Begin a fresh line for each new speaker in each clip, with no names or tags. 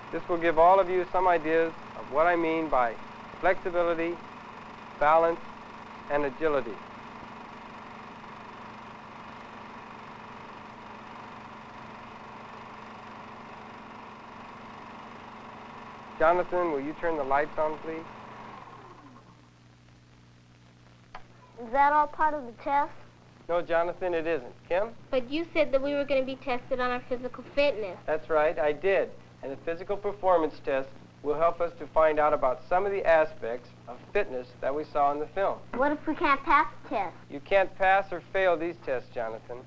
This will give all of you some ideas of what I mean by flexibility, balance, and agility. Jonathan, will you turn the lights on, please?
Is that all part of the test?
No, Jonathan, it isn't. Kim?
But you said that we were going to be tested on our physical fitness.
That's right, I did. And the physical performance test will help us to find out about some of the aspects of fitness that we saw in the film.
What if we can't pass the test?
You can't pass or fail these tests, Jonathan.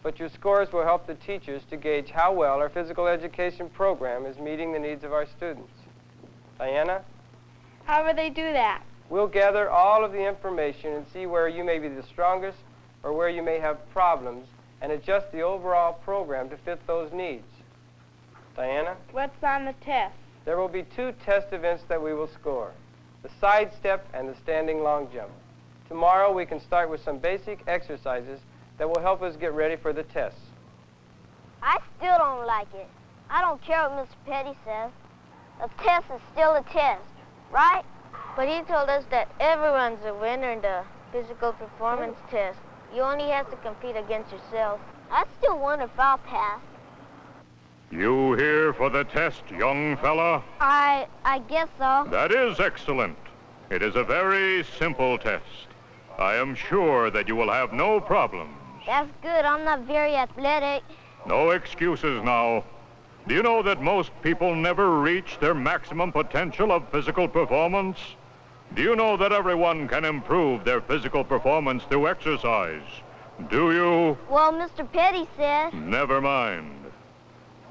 But your scores will help the teachers to gauge how well our physical education program is meeting the needs of our students. Diana?
How will they do that?
We'll gather all of the information and see where you may be the strongest or where you may have problems and adjust the overall program to fit those needs. Diana?
What's on the test?
There will be 2 test events that we will score, the side step and the standing long jump. Tomorrow we can start with some basic exercises that will help us get ready for the tests.
I still don't like it. I don't care what Mr. Petty says. A test is still a test, right?
But he told us that everyone's a winner in the physical performance test. You only have to compete against yourself.
I still wonder if I'll pass.
You here for the test, young fella?
I guess so.
That is excellent. It is a very simple test. I am sure that you will have no problems.
That's good. I'm not very athletic.
No excuses now. Do you know that most people never reach their maximum potential of physical performance? Do you know that everyone can improve their physical performance through exercise? Do you?
Well, Mr. Petty said.
Never mind.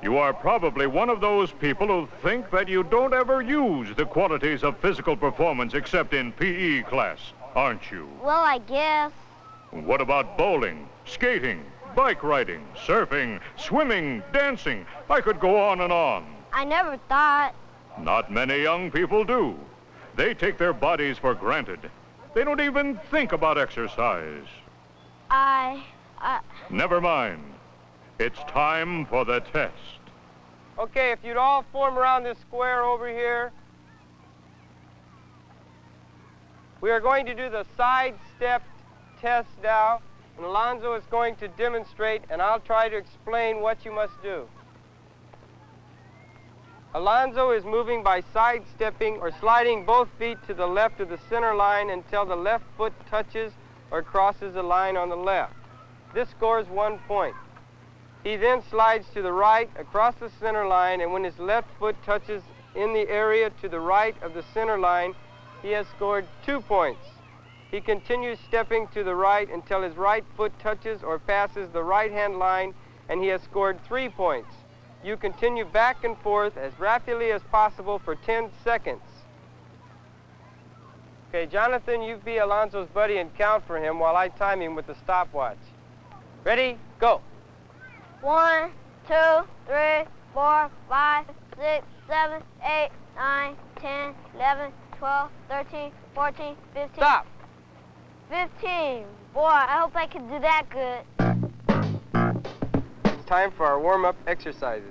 You are probably one of those people who think that you don't ever use the qualities of physical performance except in PE class, aren't you?
Well, I guess.
What about bowling, skating, bike riding, surfing, swimming, dancing? I could go on and on.
I never thought.
Not many young people do. They take their bodies for granted. They don't even think about exercise. Never mind. It's time for the test.
Okay, if you'd all form around this square over here. We are going to do the side step test now, and Alonzo is going to demonstrate, and I'll try to explain what you must do. Alonzo is moving by side-stepping or sliding both feet to the left of the center line until the left foot touches or crosses the line on the left. This scores 1 point. He then slides to the right across the center line, and when his left foot touches in the area to the right of the center line, he has scored 2 points. He continues stepping to the right until his right foot touches or passes the right-hand line, and he has scored 3 points. You continue back and forth as rapidly as possible for 10 seconds. Okay, Jonathan, you be Alonzo's buddy and count for him while I time him with the stopwatch. Ready? Go.
1, 2, 3, 4, 5, 6, 7, 8, 9, 10, 11, 12, 13, 14, 15.
Stop.
15. Boy, I hope I can do that good.
It's time for our warm-up exercises.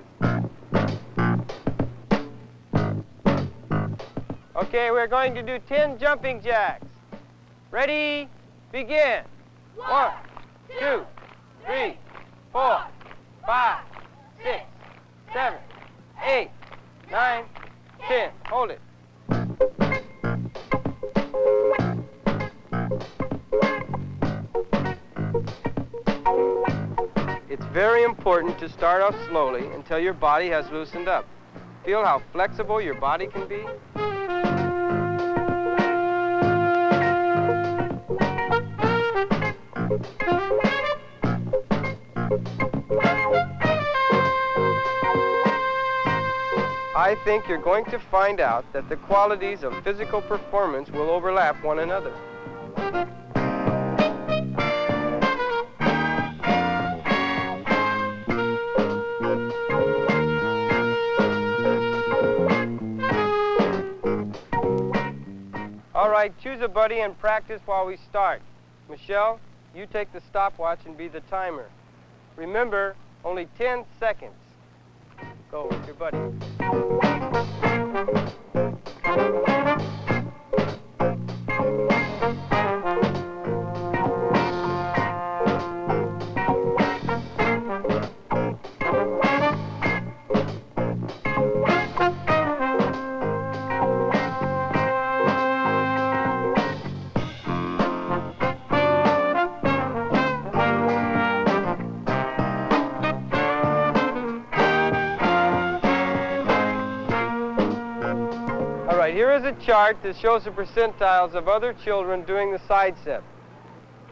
Okay, we're going to do 10 jumping jacks. Ready, begin. 1, 2, 3, 4, 5, 6, 7, 8, 9, 10. Hold it. It's very important to start off slowly until your body has loosened up. Feel how flexible your body can be? I think you're going to find out that the qualities of physical performance will overlap one another. All right, choose a buddy and practice while we start. Michelle, you take the stopwatch and be the timer. Remember, only 10 seconds. Go with your buddy. All right, here is a chart that shows the percentiles of other children doing the side step.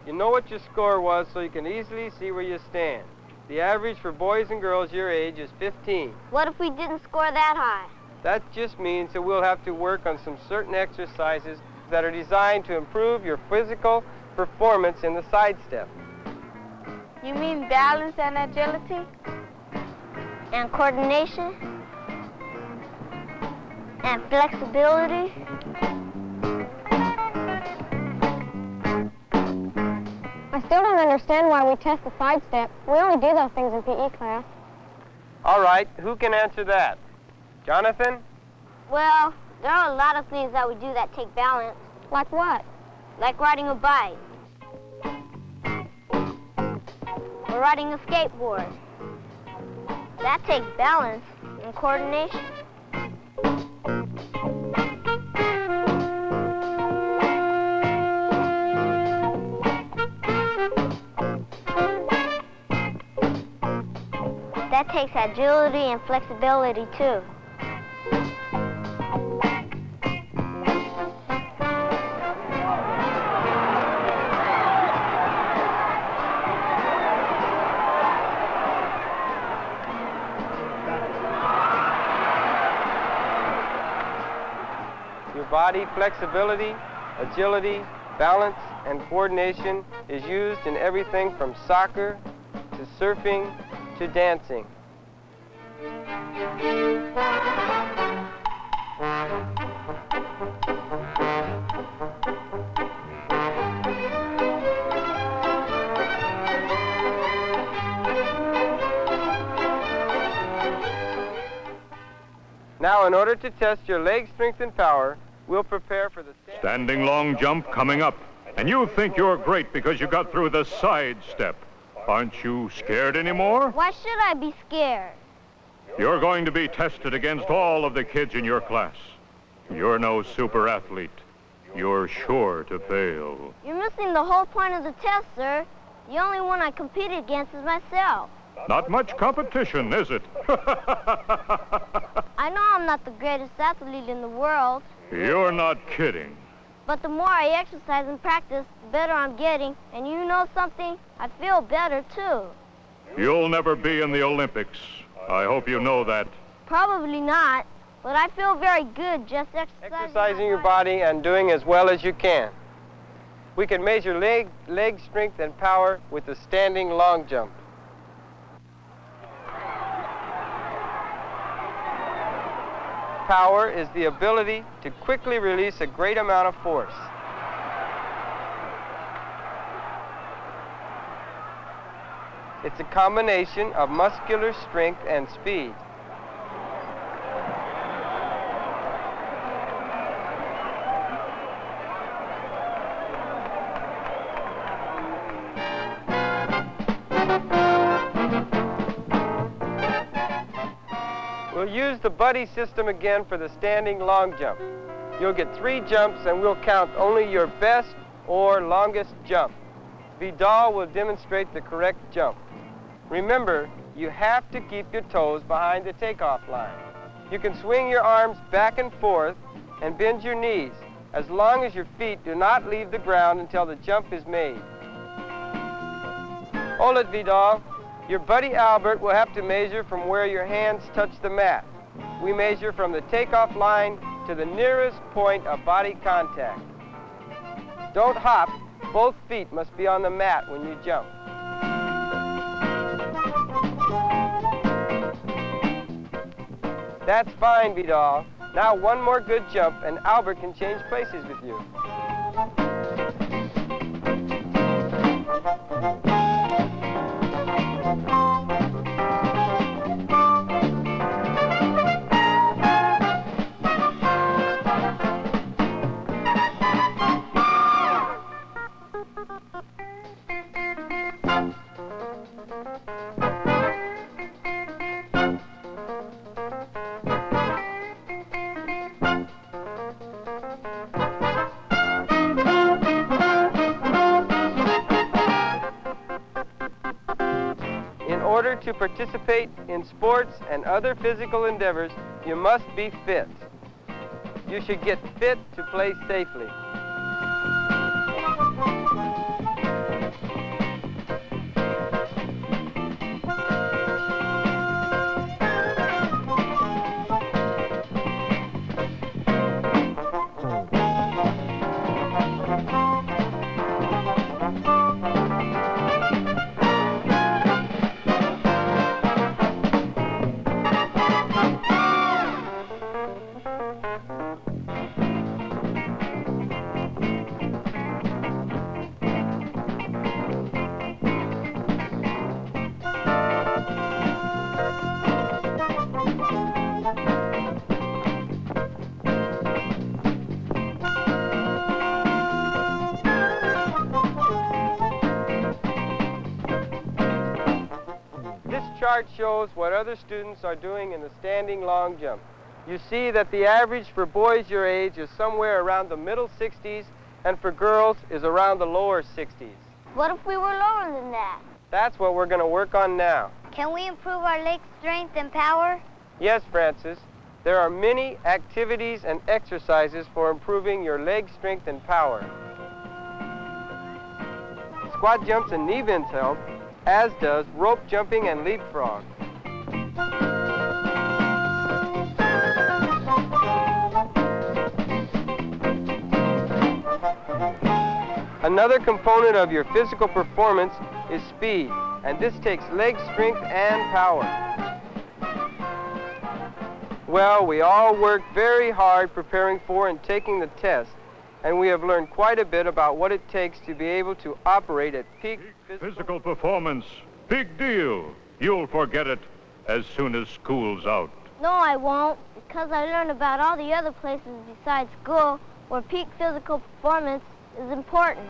You know what your score was, so you can easily see where you stand. The average for boys and girls your age is 15.
What if we didn't score that high?
That just means that we'll have to work on some certain exercises that are designed to improve your physical performance in the side step.
You mean balance and agility?
And coordination? And flexibility?
I still don't understand why we test the side step. We only do those things in PE class.
All right, who can answer that? Jonathan?
Well, there are a lot of things that we do that take balance.
Like what?
Like riding a bike. Or riding a skateboard. That takes balance and coordination. That takes agility and flexibility too.
Your body flexibility, agility, balance, and coordination is used in everything from soccer to surfing to dancing. Now, in order to test your leg strength and power, we'll prepare for the
Standing long jump coming up. And you think you're great because you got through the side step. Aren't you scared anymore?
Why should I be scared?
You're going to be tested against all of the kids in your class. You're no super athlete. You're sure to fail.
You're missing the whole point of the test, sir. The only one I compete against is myself.
Not much competition, is it?
I know I'm not the greatest athlete in the world,
You're not kidding.
but the more I exercise and practice, the better I'm getting. And you know something? I feel better, too.
You'll never be in the Olympics. I hope you know that.
Probably not, but I feel very good just
exercising your body and doing as well as you can. We can measure leg strength and power with the standing long jump. Power is the ability to quickly release a great amount of force. It's a combination of muscular strength and speed. We'll use the buddy system again for the standing long jump. You'll get 3 jumps and we'll count only your best or longest jump. Vidal will demonstrate the correct jump. Remember, you have to keep your toes behind the takeoff line. You can swing your arms back and forth and bend your knees as long as your feet do not leave the ground until the jump is made. Hold it, Vidal. Your buddy Albert will have to measure from where your hands touch the mat. We measure from the takeoff line to the nearest point of body contact. Don't hop. Both feet must be on the mat when you jump. That's fine, Vidal. Now one more good jump and Albert can change places with you. In order to participate in sports and other physical endeavors, you must be fit. You should get fit to play safely. This chart shows what other students are doing in the standing long jump. You see that the average for boys your age is somewhere around the middle 60s, and for girls is around the lower 60s.
What if we were lower than that?
That's what we're going to work on now.
Can we improve our leg strength and power?
Yes, Francis. There are many activities and exercises for improving your leg strength and power. Squat jumps and knee bends help, as does rope jumping and leapfrog. Another component of your physical performance is speed, and this takes leg strength and power. Well, we all worked very hard preparing for and taking the test, and we have learned quite a bit about what it takes to be able to operate at peak
Physical performance, big deal. You'll forget it as soon as school's out.
No, I won't, because I learned about all the other places besides school where peak physical performance is important.